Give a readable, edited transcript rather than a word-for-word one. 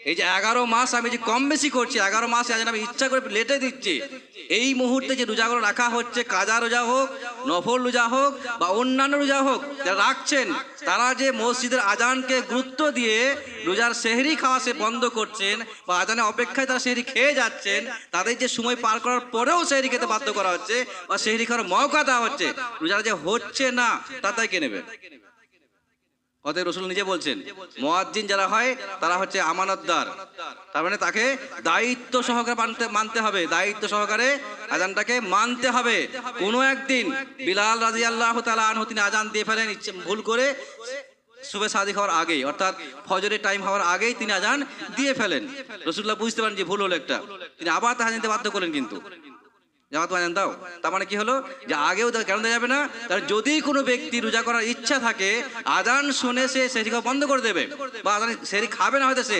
এই যে 11 মাস আমি যে কম বেশি করছি, 11 মাস আমি ইচ্ছা করে লেটে দিচ্ছি, এই মুহূর্তে যে রোজাগুলো রাখা হচ্ছে, কাজা রোজা হোক, নফল রোজা হোক বা অন্যান্য রোজা হোক, যারা রাখছেন তারা যে মসজিদের আজানকে গুরুত্ব দিয়ে রোজার সেহরি খাওয়া সে বন্ধ করছেন বা আজানের অপেক্ষায় তারা সেহরি খেয়ে যাচ্ছেন, তাদের যে সময় পার করার পরেও সেহরি খেতে বাধ্য করা হচ্ছে বা সেহরি খাওয়ার মওকা দেওয়া হচ্ছে, রোজা যে হচ্ছে না তাই কে নেবে? অতএব রসুল নিজে বলছেন, মুয়াজ্জিন যারা হয় তারা হচ্ছে আমানতদার, তার মানে তাকে দায়িত্ব সহকারে মানতে হবে, দায়িত্ব সহকারে আজানটাকে মানতে হবে। কোনো একদিন বিলাল রাদিয়াল্লাহু তাআলা আনহু তিনি আজান দিয়ে ফেলেন ভুল করে, সুবহে সাদিক হওয়ার আগেই, অর্থাৎ ফজরের টাইম হওয়ার আগেই তিনি আজান দিয়ে ফেলেন। রাসূলুল্লাহ বুঝতে পারেন যে ভুল হলো একটা, তিনি আবার তা আজান দিতে বাধ্য করলেন। কিন্তু জামাত আজান দাও, তার মানে কি হলো যে আগেও কেন দেওয়া যাবে না? কারণ যদি কোনো ব্যক্তি রোজা করার ইচ্ছা থাকে, আজান শুনে সে সেহরি খাওয়া বন্ধ করে দেবে বা আজান সেহরি খাবে না, হয়তো সে